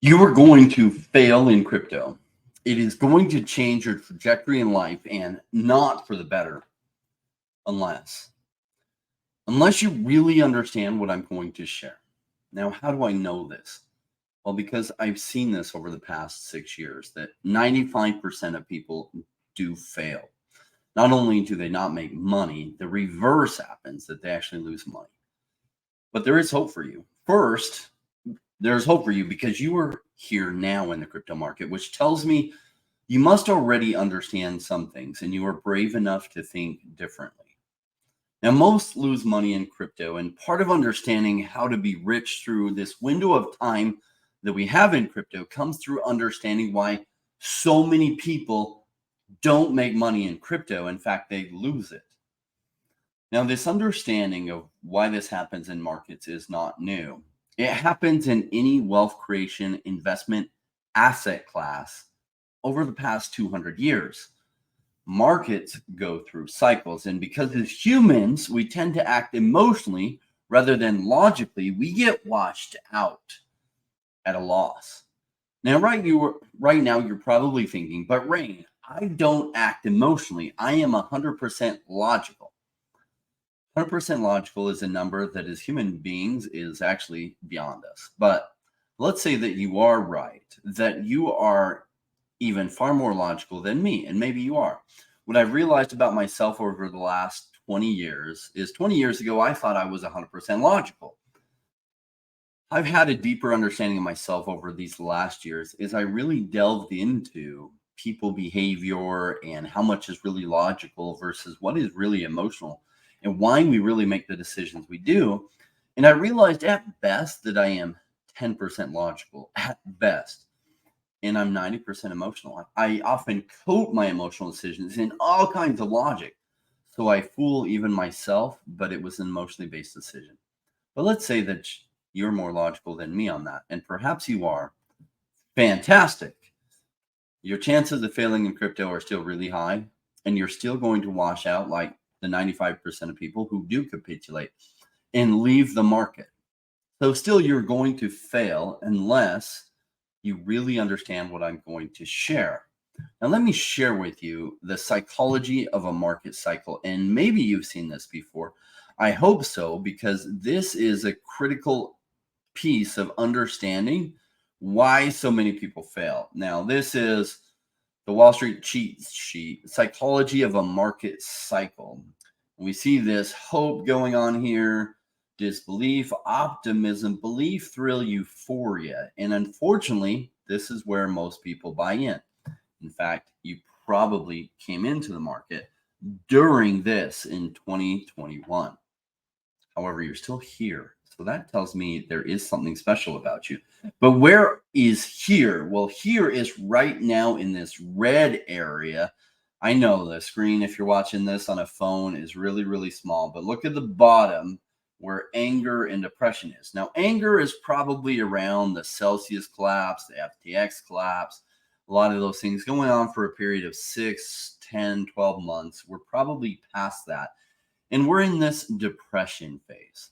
You are going to fail in crypto. It is going to change your trajectory in life and not for the better unless you really understand what I'm going to share. Now, how do I know this? Well, because I've seen this over the past 6 years that 95% of people do fail. Not only do they not make money, the reverse happens that they actually lose money. But there is hope for you. First, there's hope for you because you are here now in the crypto market, which tells me you must already understand some things and you are brave enough to think differently. Now, most lose money in crypto, and part of understanding how to be rich through this window of time that we have in crypto comes through understanding why so many people don't make money in crypto. In fact, they lose it. Now, this understanding of why this happens in markets is not new. It happens in any wealth creation investment asset class over the past 200 years. Markets go through cycles, and because as humans, we tend to act emotionally rather than logically, we get washed out at a loss. Now, right now, you're probably thinking, but Rain, I don't act emotionally. I am 100% logical. 100% logical is a number that as human beings is actually beyond us. But let's say that you are right, that you are even far more logical than me, and maybe you are. What I've realized about myself over the last 20 years is 20 years ago, I thought I was 100% logical. I've had a deeper understanding of myself over these last years as I really delved into people behavior and how much is really logical versus what is really emotional and why we really make the decisions we do. And I realized at best that I am 10% logical at best. And I'm 90% emotional. I often coat my emotional decisions in all kinds of logic. So I fool even myself, but it was an emotionally based decision. But let's say that you're more logical than me on that. And perhaps you are. Fantastic. Your chances of failing in crypto are still really high. And you're still going to wash out like the 95% of people who do capitulate and leave the market. So still you're going to fail unless you really understand what I'm going to share. Now, let me share with you the psychology of a market cycle. And maybe you've seen this before. I hope so, because this is a critical piece of understanding why so many people fail. Now, this is the Wall Street cheat sheet, psychology of a market cycle. We see this hope going on here, disbelief, optimism, belief, thrill, euphoria. And unfortunately, this is where most people buy in. In fact, you probably came into the market during this in 2021. However, you're still here. So that tells me there is something special about you. But where is here? Well, here is right now in this red area. I know the screen, if you're watching this on a phone, is really, really small. But look at the bottom where anger and depression is. Now, anger is probably around the Celsius collapse, the FTX collapse, a lot of those things going on for a period of 6, 10, 12 months. We're probably past that. And we're in this depression phase.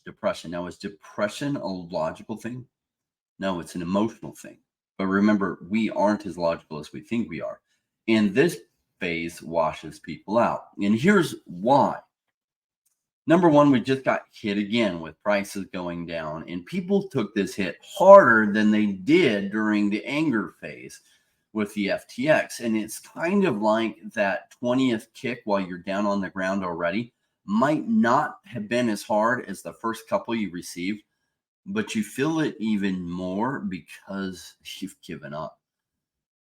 Depression. Now, is depression a logical thing? No, it's an emotional thing. But remember, we aren't as logical as we think we are. And this phase washes people out. And here's why. Number one, we just got hit again with prices going down. And people took this hit harder than they did during the anger phase with the FTX. And it's kind of like that 20th kick while you're down on the ground already might not have been as hard as the first couple you received, but you feel it even more because you've given up.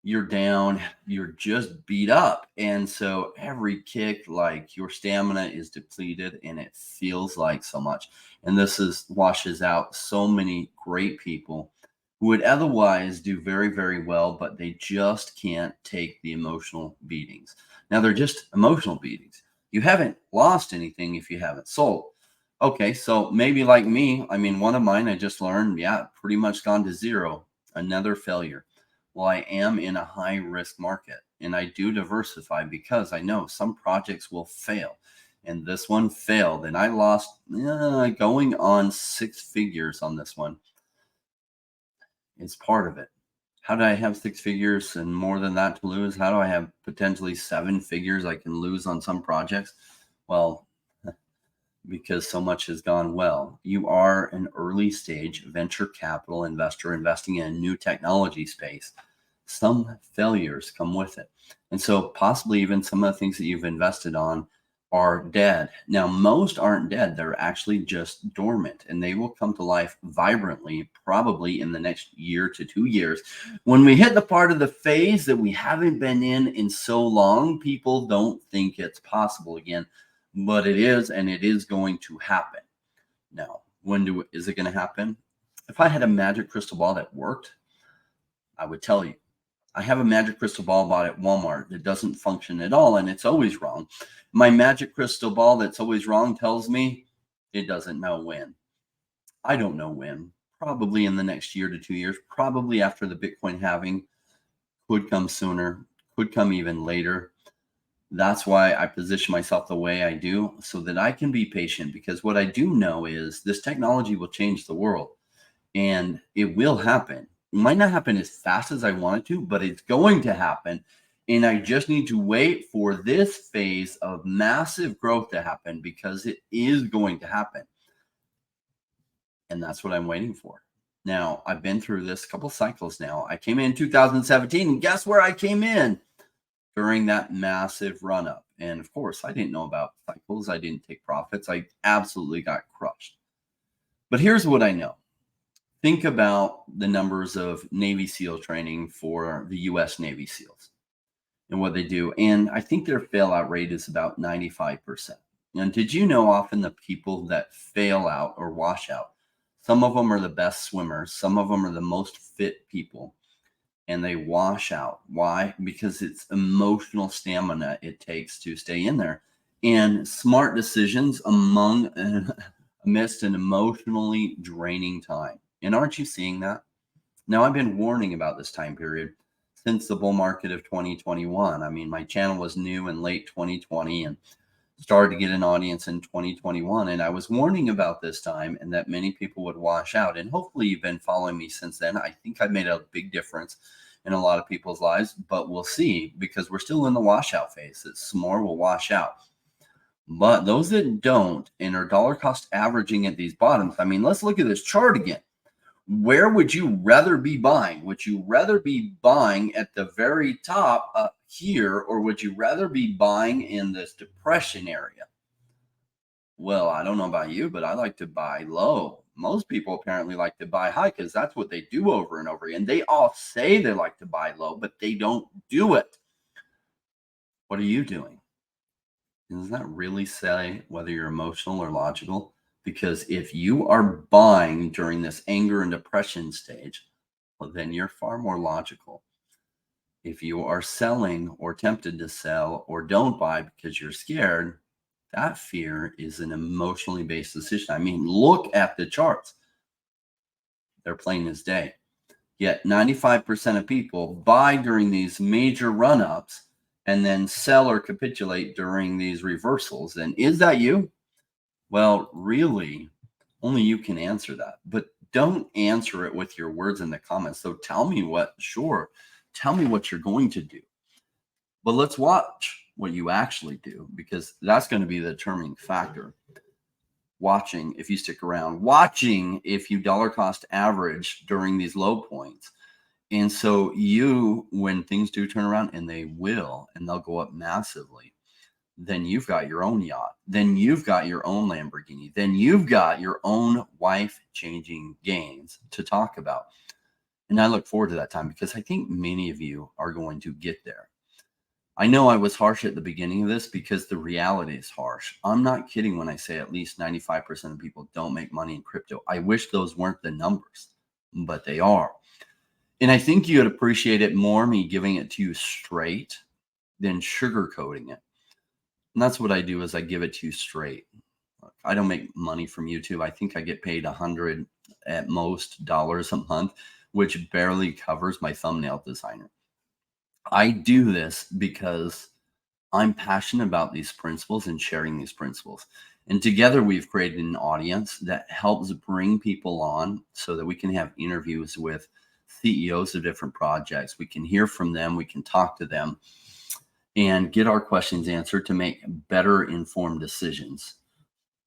You're down, you're just beat up. And so every kick, like your stamina is depleted and it feels like so much. And this washes out so many great people who would otherwise do very, very well, but they just can't take the emotional beatings. Now, they're just emotional beatings. You haven't lost anything if you haven't sold. Okay, so maybe like me, I mean, one of mine I just learned, pretty much gone to zero, another failure. Well, I am in a high risk market and I do diversify because I know some projects will fail. And this one failed and I lost going on 6 figures on this one. It's part of it. How do I have 6 figures and more than that to lose? How do I have potentially 7 figures I can lose on some projects? Well, because so much has gone well. You are an early stage venture capital investor investing in a new technology space. Some failures come with it. And so possibly even some of the things that you've invested on are dead. Now, most aren't dead. They're actually just dormant, and they will come to life vibrantly, probably in the next year to 2 years. When we hit the part of the phase that we haven't been in so long, people don't think it's possible again, but it is, and it is going to happen. Now, is it going to happen? If I had a magic crystal ball that worked, I would tell you. I have a magic crystal ball bought at Walmart that doesn't function at all, and it's always wrong. My magic crystal ball that's always wrong tells me it doesn't know when. I don't know when. Probably in the next year to 2 years, probably after the Bitcoin halving, could come sooner, could come even later. That's why I position myself the way I do, so that I can be patient, because what I do know is this technology will change the world, and it will happen. It might not happen as fast as I want it to, but it's going to happen. And I just need to wait for this phase of massive growth to happen, because it is going to happen. And that's what I'm waiting for. Now, I've been through this couple cycles now. I came in 2017, and guess where I came in? During that massive run up. And of course, I didn't know about cycles. I didn't take profits. I absolutely got crushed. But here's what I know. Think about the numbers of Navy SEAL training for the US Navy SEALs and what they do. And I think their fail out rate is about 95%. And did you know often the people that fail out or wash out, some of them are the best swimmers, some of them are the most fit people, and they wash out. Why? Because it's emotional stamina it takes to stay in there, and smart decisions amidst an emotionally draining time. And aren't you seeing that? Now, I've been warning about this time period since the bull market of 2021. I mean, my channel was new in late 2020 and started to get an audience in 2021. And I was warning about this time and that many people would wash out. And hopefully you've been following me since then. I think I've made a big difference in a lot of people's lives, but we'll see, because we're still in the washout phase. Some more will wash out. But those that don't and are dollar cost averaging at these bottoms, I mean, let's look at this chart again. Where would you rather be buying? Would you rather be buying at the very top up here, or would you rather be buying in this depression area? Well, I don't know about you, but I like to buy low. Most people apparently like to buy high, because that's what they do over and over again. They all say they like to buy low, but they don't do it. What are you doing? Does that really say whether you're emotional or logical? Because if you are buying during this anger and depression stage, well, then you're far more logical. If you are selling or tempted to sell or don't buy because you're scared, that fear is an emotionally based decision. I mean, look at the charts. They're plain as day. Yet 95% of people buy during these major run-ups and then sell or capitulate during these reversals. And is that you? Well, really, only you can answer that. But don't answer it with your words in the comments. So tell me what you're going to do. But let's watch what you actually do, because that's going to be the determining factor. Watching if you stick around, watching if you dollar cost average during these low points. And so when things do turn around, and they will, and they'll go up massively, then you've got your own yacht. Then you've got your own Lamborghini. Then you've got your own life-changing gains to talk about. And I look forward to that time, because I think many of you are going to get there. I know I was harsh at the beginning of this, because the reality is harsh. I'm not kidding when I say at least 95% of people don't make money in crypto. I wish those weren't the numbers, but they are. And I think you'd appreciate it more, me giving it to you straight, than sugarcoating it. And that's what I do, is I give it to you straight. I don't make money from YouTube. I think I get paid $100 at most dollars a month, which barely covers my thumbnail designer. I do this because I'm passionate about these principles and sharing these principles. And together we've created an audience that helps bring people on so that we can have interviews with CEOs of different projects. We can hear from them, we can talk to them, and get our questions answered to make better informed decisions.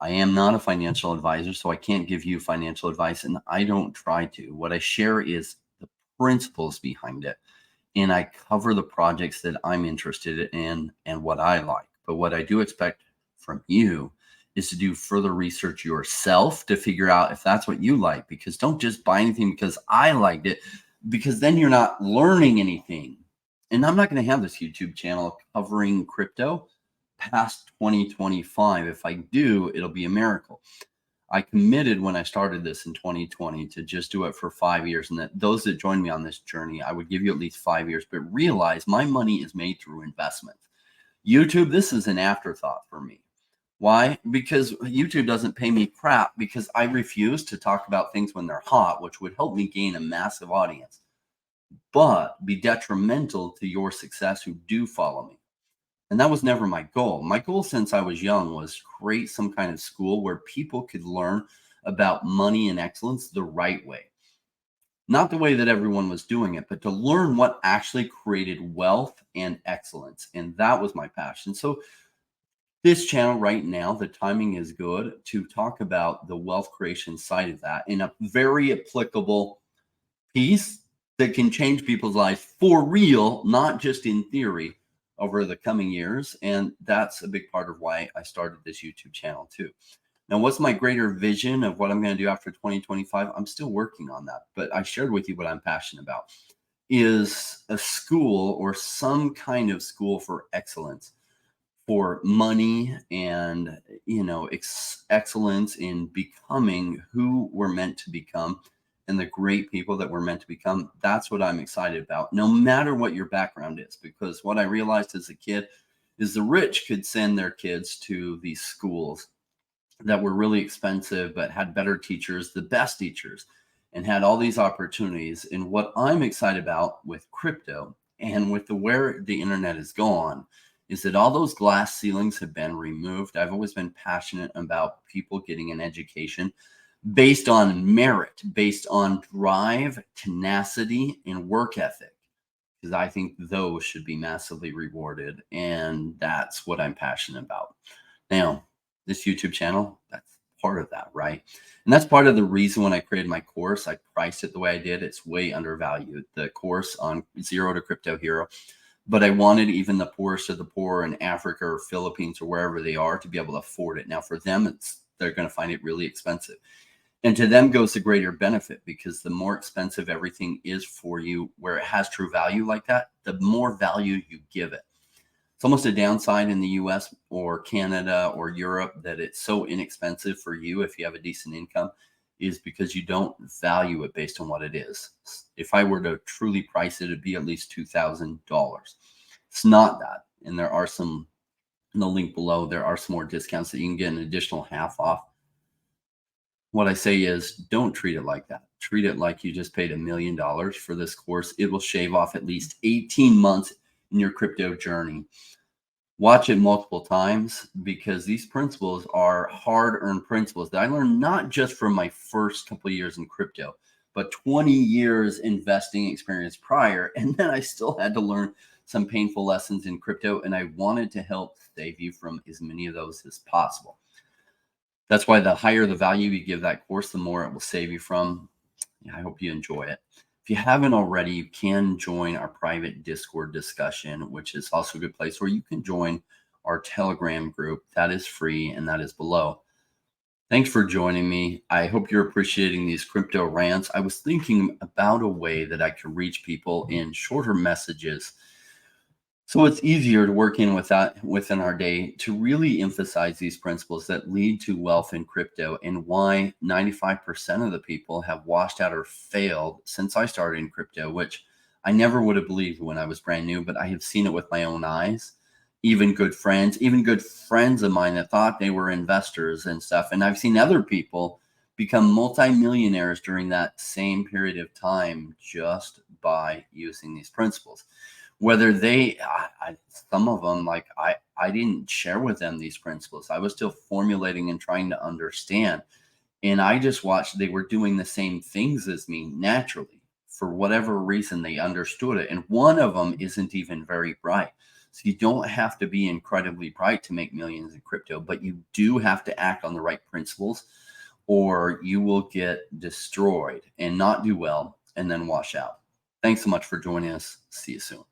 I am not a financial advisor, so I can't give you financial advice, and I don't try to. What I share is the principles behind it, and I cover the projects that I'm interested in and what I like. But what I do expect from you is to do further research yourself to figure out if that's what you like, because don't just buy anything because I liked it, because then you're not learning anything. And I'm not going to have this YouTube channel covering crypto past 2025. If I do, it'll be a miracle. I committed when I started this in 2020 to just do it for 5 years. And that those that join me on this journey, I would give you at least 5 years, but realize my money is made through investment. YouTube, this is an afterthought for me. Why? Because YouTube doesn't pay me crap, because I refuse to talk about things when they're hot, which would help me gain a massive audience, but be detrimental to your success who do follow me. And that was never my goal. My goal since I was young was create some kind of school where people could learn about money and excellence the right way. Not the way that everyone was doing it, but to learn what actually created wealth and excellence. And that was my passion. So this channel right now, the timing is good to talk about the wealth creation side of that in a very applicable piece that can change people's lives for real, not just in theory, over the coming years. And that's a big part of why I started this YouTube channel too. Now, what's my greater vision of what I'm going to do after 2025? I'm still working on that, but I shared with you what I'm passionate about is a school or some kind of school for excellence, for money and, excellence in becoming who we're meant to become and the great people that we're meant to become. That's what I'm excited about, no matter what your background is, because what I realized as a kid is the rich could send their kids to these schools that were really expensive, but had better teachers, the best teachers, and had all these opportunities. And what I'm excited about with crypto and with where the internet is gone is that all those glass ceilings have been removed. I've always been passionate about people getting an education based on merit, based on drive, tenacity, and work ethic, because I think those should be massively rewarded. And that's what I'm passionate about. Now, this YouTube channel, that's part of that, right? And that's part of the reason when I created my course, I priced it the way I did. It's way undervalued, the course on Zero to Crypto Hero. But I wanted even the poorest of the poor in Africa or Philippines or wherever they are to be able to afford it. Now, for them, they're going to find it really expensive. And to them goes the greater benefit, because the more expensive everything is for you, where it has true value like that, the more value you give it. It's almost a downside in the US or Canada or Europe that it's so inexpensive for you if you have a decent income, is because you don't value it based on what it is. If I were to truly price it, it'd be at least $2,000. It's not that. And there are some, in the link below, there are some more discounts that you can get an additional half off. What I say is, don't treat it like that. Treat it like you just paid $1 million for this course. It will shave off at least 18 months in your crypto journey. Watch it multiple times, because these principles are hard-earned principles that I learned not just from my first couple of years in crypto, but 20 years investing experience prior. And then I still had to learn some painful lessons in crypto, and I wanted to help save you from as many of those as possible. That's why the higher the value you give that course, the more it will save you from. I hope you enjoy it. If you haven't already, you can join our private Discord discussion, which is also a good place where you can join our Telegram group. That is free, and that is below. Thanks for joining me. I hope you're appreciating these crypto rants. I was thinking about a way that I could reach people in shorter messages, so it's easier to work in with that within our day, to really emphasize these principles that lead to wealth in crypto, and why 95% of the people have washed out or failed since I started in crypto, which I never would have believed when I was brand new, but I have seen it with my own eyes. Even good friends of mine that thought they were investors and stuff. And I've seen other people become multimillionaires during that same period of time just by using these principles. Whether some of them, like I didn't share with them these principles. I was still formulating and trying to understand. And I just watched, they were doing the same things as me naturally, for whatever reason they understood it. And one of them isn't even very bright. So you don't have to be incredibly bright to make millions in crypto, but you do have to act on the right principles or you will get destroyed and not do well and then wash out. Thanks so much for joining us. See you soon.